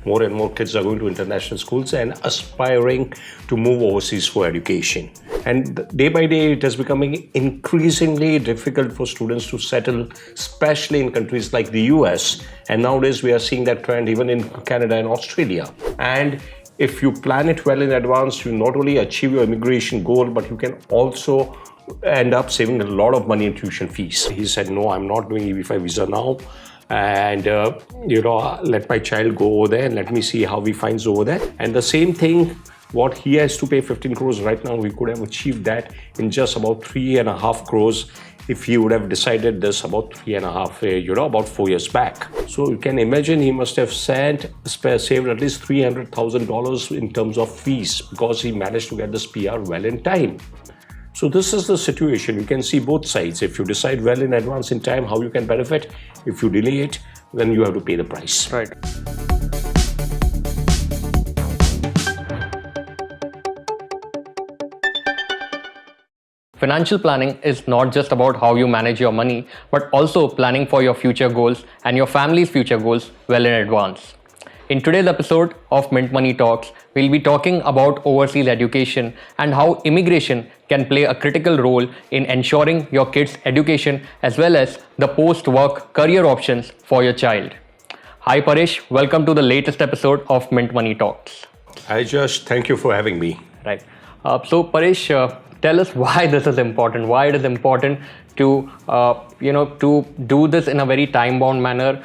more and more kids are going to international schools and aspiring to move overseas for education. And day by day, it is becoming increasingly difficult for students to settle, especially in countries like the US. And nowadays, we are seeing that trend even in Canada and Australia. And if you plan it well in advance, you not only achieve your immigration goal, but you can also end up saving a lot of money in tuition fees. He said, no, I'm not doing EB5 Visa now. And, let my child go over there and let me see how he finds over there. And the same thing, what he has to pay 15 crores right now, we could have achieved that in just about 3.5 crores if he would have decided this about 3.5, about 4 years back. So you can imagine he must have saved at least $300,000 in terms of fees because he managed to get this PR well in time. So this is the situation. You can see both sides. If you decide well in advance in time, how you can benefit. If you delay it, then you have to pay the price. Right. Financial planning is not just about how you manage your money, but also planning for your future goals and your family's future goals well in advance. In today's episode of Mint Money Talks, we'll be talking about overseas education and how immigration can play a critical role in ensuring your kids' education as well as the post-work career options for your child. Hi Paresh, welcome to the latest episode of Mint Money Talks. Hi Jash, thank you for having me. Right. So Paresh, tell us why this is important, why it is important to do this in a very time-bound manner,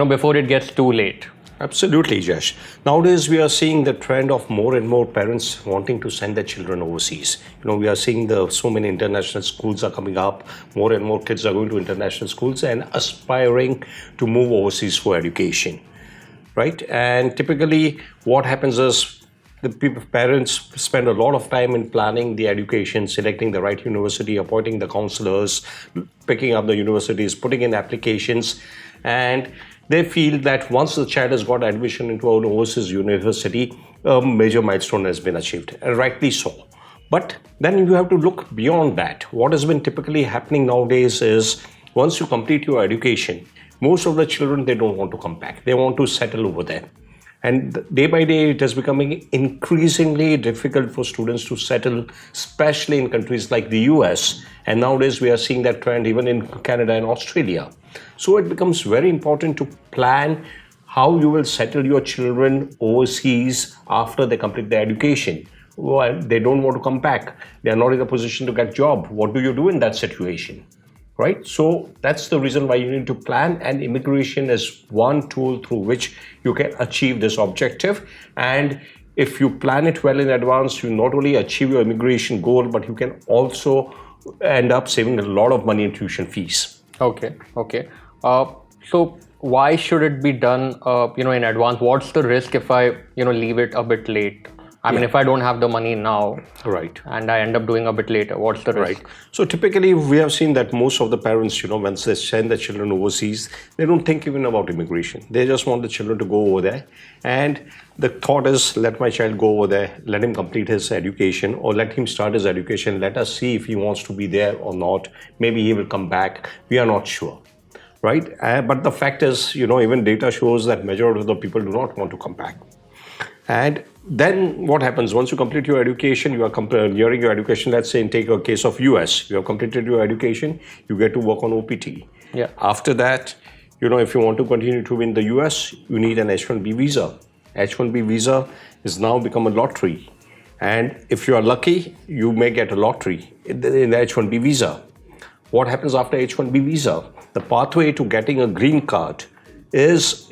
before it gets too late. Absolutely, Jash. Nowadays, we are seeing the trend of more and more parents wanting to send their children overseas. We are seeing so many international schools are coming up. More and more kids are going to international schools and aspiring to move overseas for education, right? And typically, what happens is parents spend a lot of time in planning the education, selecting the right university, appointing the counselors, picking up the universities, putting in applications, and they feel that once the child has got admission into an overseas university, a major milestone has been achieved, and rightly so. But then you have to look beyond that. What has been typically happening nowadays is once you complete your education, most of the children, they don't want to come back. They want to settle over there. And day by day, it is becoming increasingly difficult for students to settle, especially in countries like the US. And nowadays, we are seeing that trend even in Canada and Australia. So it becomes very important to plan how you will settle your children overseas after they complete their education. Well, they don't want to come back. They are not in a position to get a job. What do you do in that situation? Right? So that's the reason why you need to plan, and immigration is one tool through which you can achieve this objective. And if you plan it well in advance, you not only achieve your immigration goal, but you can also end up saving a lot of money in tuition fees. Okay. So why should it be done, in advance? What's the risk if I, leave it a bit late? I mean, if I don't have the money now, right, and I end up doing a bit later, what's the risk? Right. So typically, we have seen that most of the parents, when they send their children overseas, they don't think even about immigration. They just want the children to go over there. And the thought is, let my child go over there, let him complete his education, or let him start his education. Let us see if he wants to be there or not. Maybe he will come back. We are not sure. Right. But the fact is, even data shows that majority of the people do not want to come back. And then what happens once you complete your education, you are clearing your education, let's say take a case of US, you have completed your education, you get to work on OPT. Yeah. After that, if you want to continue to be in the US, you need an H1B Visa. H1B Visa has now become a lottery. And if you are lucky, you may get a lottery in the H1B Visa. What happens after H1B Visa? The pathway to getting a green card is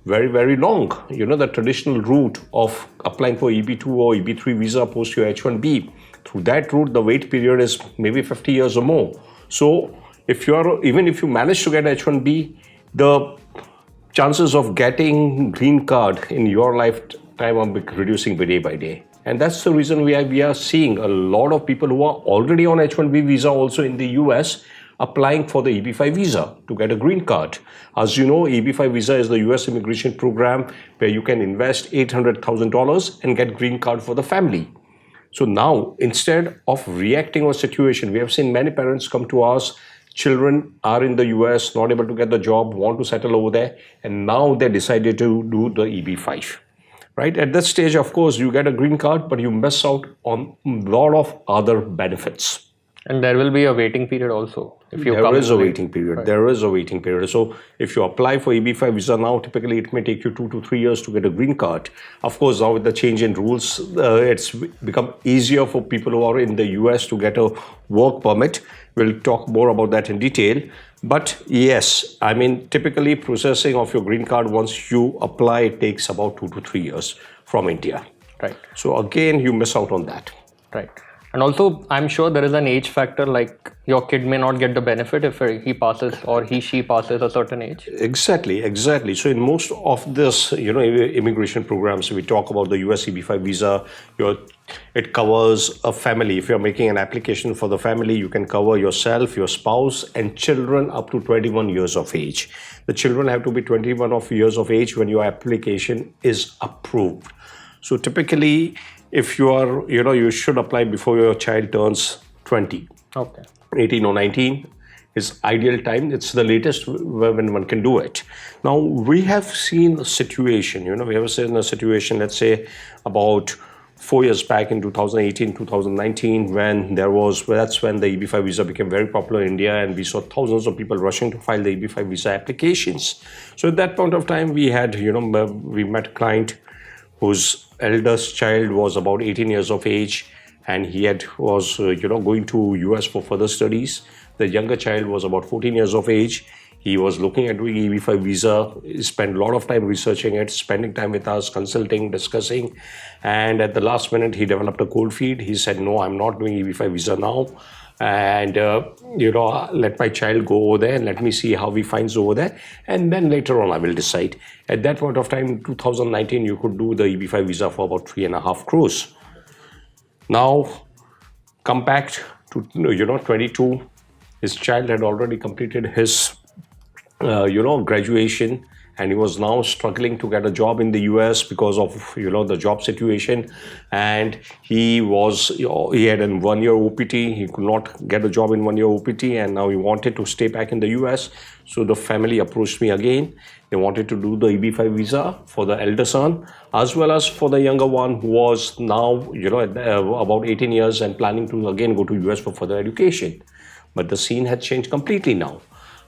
very, very long. The traditional route of applying for EB2 or EB3 visa post your H1B. Through that route, the wait period is maybe 50 years or more. So even if you manage to get H1B, the chances of getting green card in your lifetime are reducing day by day. And that's the reason we are seeing a lot of people who are already on H1B visa also in the US applying for the EB5 visa to get a green card. As you know, EB5 visa is the US immigration program where you can invest $800,000 and get green card for the family. So now, instead of reacting to a situation, we have seen many parents come to us, children are in the US, not able to get the job, want to settle over there, and now they decided to do the EB5. Right? At that stage, of course, you get a green card, but you miss out on a lot of other benefits. And there will be a waiting period also. If you There is a waiting period. Right. There is a waiting period. So if you apply for EB5 visa now, typically it may take you 2 to 3 years to get a green card. Of course, now with the change in rules, it's become easier for people who are in the US to get a work permit. We'll talk more about that in detail. But yes, I mean, typically processing of your green card once you apply, it takes about 2 to 3 years from India. Right. So again, you miss out on that. Right. And also, I'm sure there is an age factor, like your kid may not get the benefit if he passes or she passes a certain age. Exactly. So in most of this, immigration programs, we talk about the US EB5 visa. It covers a family. If you're making an application for the family, you can cover yourself, your spouse, and children up to 21 years of age. The children have to be 21 years of age when your application is approved. So typically, if you are, you should apply before your child turns 20. Okay. 18 or 19 is ideal time. It's the latest when one can do it. Now, we have seen a situation, we have seen a situation, let's say, about 4 years back in 2018, 2019, that's when the EB5 visa became very popular in India, and we saw thousands of people rushing to file the EB5 visa applications. So at that point of time, we met a client whose eldest child was about 18 years of age, and he was going to US for further studies. The younger child was about 14 years of age. He was looking at doing EB5 visa. He spent a lot of time researching it, spending time with us, consulting, discussing. And at the last minute, he developed a cold feet. He said, no, I'm not doing EB5 visa now. And, let my child go over there and let me see how he finds over there. And then later on, I will decide. At that point of time, in 2019, you could do the EB5 visa for about 3.5 crores. Now, come back to, 22. His child had already completed his, graduation, and he was now struggling to get a job in the US because of, the job situation. And he had a 1 year OPT. He could not get a job in 1 year OPT, and now he wanted to stay back in the US. So the family approached me again. They wanted to do the EB5 visa for the elder son, as well as for the younger one who was now, about 18 years and planning to again go to US for further education. But the scene had changed completely now,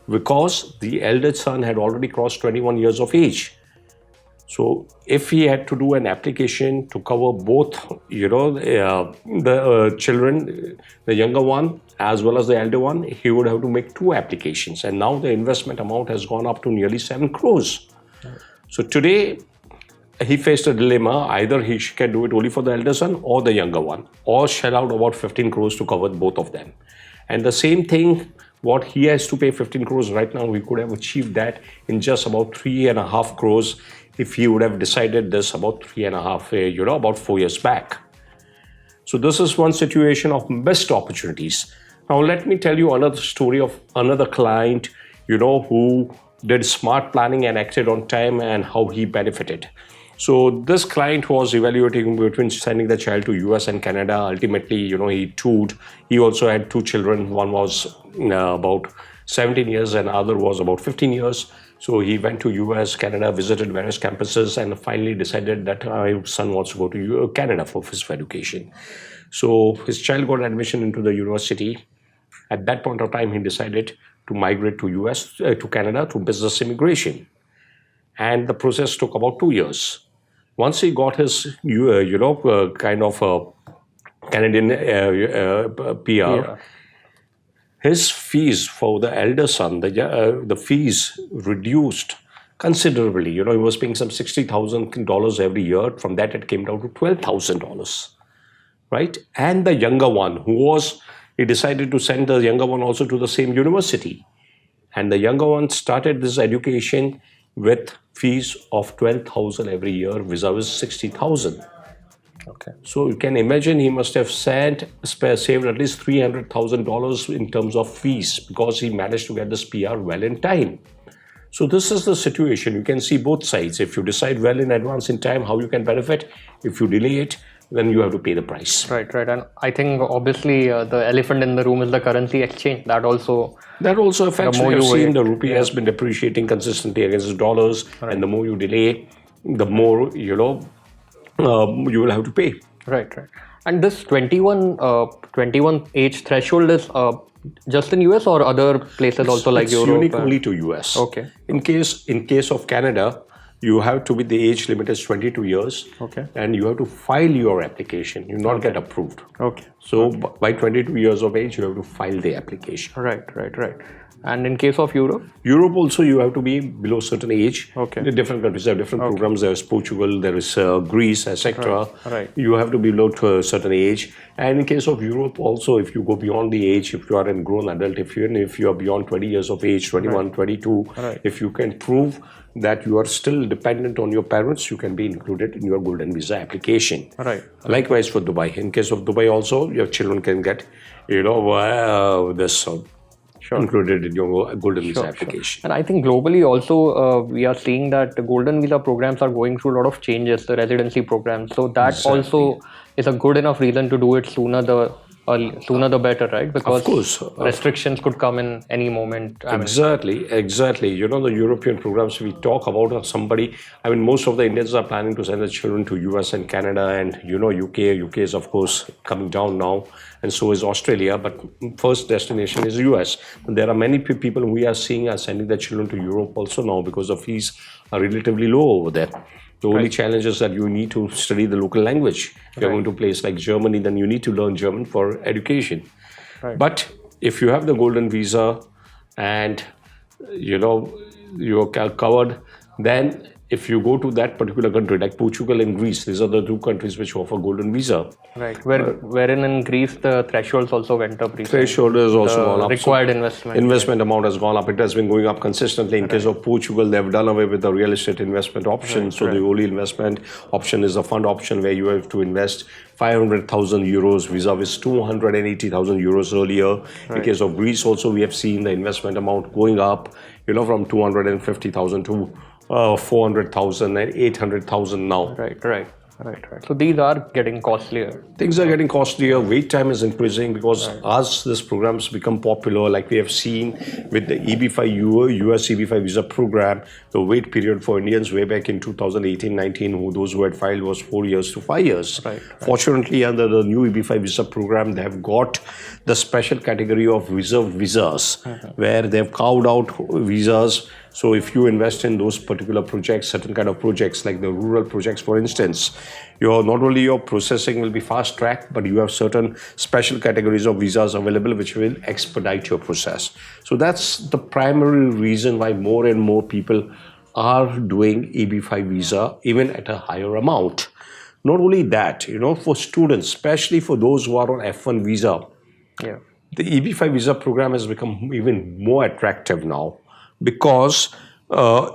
because the eldest son had already crossed 21 years of age. So if he had to do an application to cover both, the children, the younger one as well as the elder one, he would have to make 2 applications. And now the investment amount has gone up to nearly 7 crores. So today, he faced a dilemma. Either he can do it only for the elder son or the younger one, or shell out about 15 crores to cover both of them. And the same thing, what he has to pay 15 crores right now, we could have achieved that in just about 3.5 crores if he would have decided this about 3.5, about 4 years back. So this is one situation of missed opportunities. Now let me tell you another story of another client, who did smart planning and acted on time, and how he benefited. So this client was evaluating between sending the child to US and Canada. Ultimately, he toured. He also had 2 children. One was about 17 years and other was about 15 years. So he went to US, Canada, visited various campuses, and finally decided that my son wants to go to Canada for his education. So his child got admission into the university. At that point of time, he decided to migrate to Canada through business immigration. And the process took about 2 years. Once he got his, Canadian PR, his fees for the elder son, the fees reduced considerably. He was paying some $60,000 every year. From that, it came down to $12,000, right? And the younger one, he decided to send the younger one also to the same university. And the younger one started this education with fees of $12,000 every year vis-a-vis $60,000. Okay. So you can imagine he must have saved at least $300,000 in terms of fees, because he managed to get this PR well in time. So this is the situation. You can see both sides. If you decide well in advance in time, how you can benefit. If you delay it, then you have to pay the price. Right. And I think obviously the elephant in the room is the currency exchange. That also affects. The more We have you seen wait, the rupee has been depreciating consistently against the dollars, and the more you delay, the more you will have to pay. Right. And this 21 age threshold is just in US or other places also like It's Europe? unique only to US. Okay. In case of Canada, you have to be, the age limit is 22 years. Okay. And you have to file your application. You not get approved. Okay. So by 22 years of age, you have to file the application. Right. And in case of Europe? Europe also, you have to be below certain age. Okay. The different countries have different programs. There is Portugal, there is Greece, etc. Right. You have to be below to a certain age. And in case of Europe also, if you go beyond the age, if you are a grown adult, if you are beyond 20 years of age, 21, 22, if you can prove that you are still dependent on your parents, you can be included in your golden visa application. Right. Likewise for Dubai. In case of Dubai also, your children can get, this included in your golden visa application. And I think globally also we are seeing that the golden visa programs are going through a lot of changes, the residency programs. So that also is a good enough reason to do it sooner the better, right? Because of course, restrictions could come in any moment. Exactly. The European programs we talk about are somebody. Most of the Indians are planning to send their children to US and Canada and UK. UK is of course coming down now, and so is Australia. But first destination is US. And there are many people we are seeing are sending their children to Europe also now because the fees are relatively low over there. The only challenge is that you need to study the local language. If you're going to a place like Germany, then you need to learn German for education. Right. But if you have the golden visa and you're covered, then if you go to that particular country, like Portugal and Greece, these are the two countries which offer golden visa. Right. Wherein in Greece the thresholds also went up recently. Threshold has also gone up. Required investment amount has gone up. It has been going up consistently. In case of Portugal, they have done away with the real estate investment option. So the only investment option is the fund option where you have to invest 500,000 euros vis-a-vis 280,000 euros earlier. In case of Greece also, we have seen the investment amount going up, from 250,000 to 400,000 and 800,000 now. Right. So these are getting costlier. Things are getting costlier. Wait time is increasing because as these programs become popular, like we have seen with the EB5 US EB5 Visa program, the wait period for Indians way back in 2018-19, those who had filed was 4 years to 5 years. Right. Fortunately, under the new EB5 Visa program, they have got the special category of reserved visas, where they have carved out visas. So if you invest in those particular projects, certain kind of projects like the rural projects, for instance, not only your processing will be fast tracked, but you have certain special categories of visas available which will expedite your process. So that's the primary reason why more and more people are doing EB5 visa, even at a higher amount. Not only that, for students, especially for those who are on F1 visa, the EB5 visa program has become even more attractive now. Because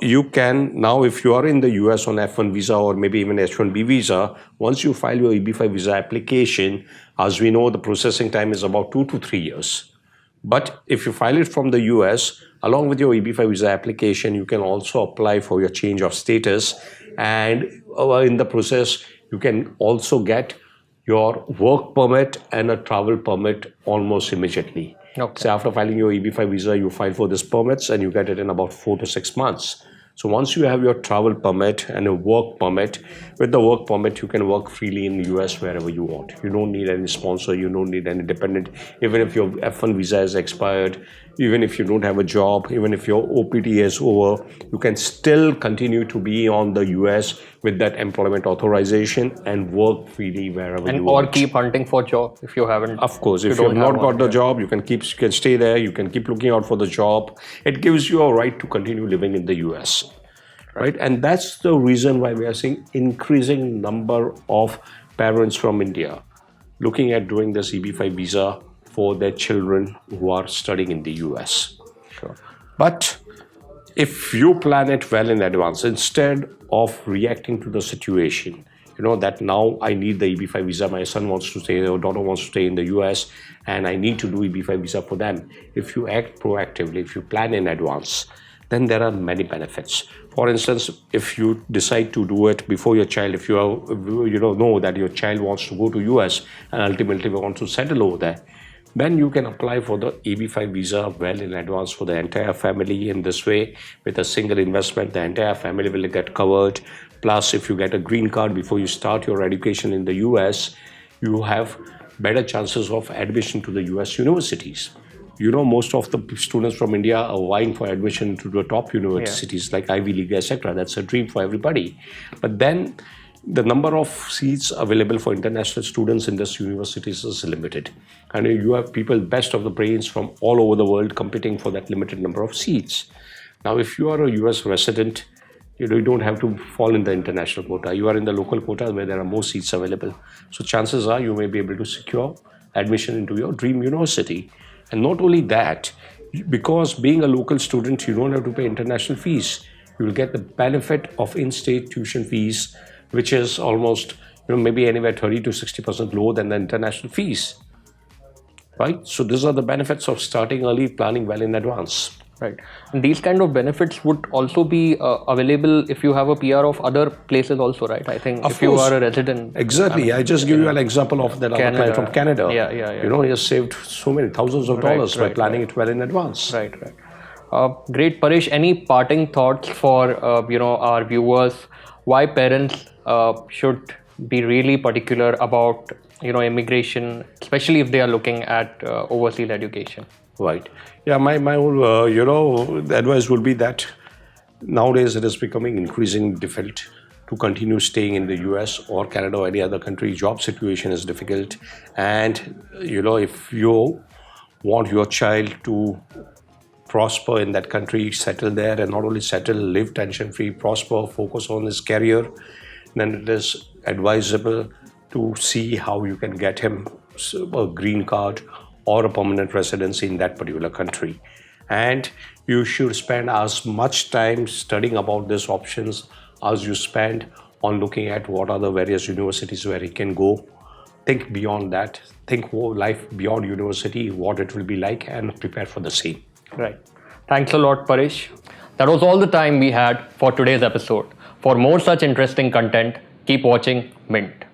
you can now, if you are in the US on F1 visa or maybe even H1B visa, once you file your EB5 visa application, as we know, the processing time is about 2 to 3 years. But if you file it from the US, along with your EB5 visa application, you can also apply for your change of status. And in the process, you can also get your work permit and a travel permit almost immediately. Okay. So after filing your EB5 visa, you file for these permits and you get it in about 4 to 6 months. So once you have your travel permit and a work permit, with the work permit, you can work freely in the US wherever you want. You don't need any sponsor, you don't need any dependent. Even if your F1 visa is expired, even if you don't have a job, even if your OPT is over, you can still continue to be on the US with that employment authorization and work freely wherever you want. Or keep hunting for job if you haven't. Of course, if you have not got the job, you can stay there, you can keep looking out for the job. It gives you a right to continue living in the US. Right? And that's the reason why we are seeing increasing number of parents from India looking at doing this EB5 visa for their children who are studying in the US. Sure. But if you plan it well in advance, instead of reacting to the situation, that now I need the EB5 visa, my son wants to stay, or daughter wants to stay in the US, and I need to do EB5 visa for them. If you act proactively, if you plan in advance, then there are many benefits. For instance, if you decide to do it before your child, if you know that your child wants to go to US and ultimately wants to settle over there, then you can apply for the EB5 visa well in advance for the entire family. In this way, with a single investment, the entire family will get covered. Plus, if you get a green card before you start your education in the US, you have better chances of admission to the US universities. Most of the students from India are vying for admission to the top universities like Ivy League, etc. That's a dream for everybody. But then the number of seats available for international students in these universities is limited. And you have people, best of the brains from all over the world competing for that limited number of seats. Now, if you are a US resident, you don't have to fall in the international quota. You are in the local quota where there are more seats available. So chances are you may be able to secure admission into your dream university. And not only that, because being a local student, you don't have to pay international fees. You will get the benefit of in-state tuition fees, which is almost, maybe anywhere 30 to 60% lower than the international fees. Right? So these are the benefits of starting early, planning well in advance. Right. And these kind of benefits would also be available if you have a PR of other places also, right? I think if you are a resident. Exactly. I just give you an example of that other client from Canada. Yeah. He has saved so many thousands of dollars by planning it well in advance. Right. Great, Paresh. Any parting thoughts for our viewers? Why parents should be really particular about immigration, especially if they are looking at overseas education? Right. Yeah, my whole, advice would be that nowadays it is becoming increasingly difficult to continue staying in the US or Canada or any other country. Job situation is difficult. And, if you want your child to prosper in that country, settle there, and not only settle, live tension-free, prosper, focus on his career, then it is advisable to see how you can get him a green card or a permanent residency in that particular country. And you should spend as much time studying about these options as you spend on looking at what are the various universities where he can go. Think beyond that. Think life beyond university, what it will be like, and prepare for the same. Right. Thanks a lot, Paresh. That was all the time we had for today's episode. For more such interesting content, keep watching Mint.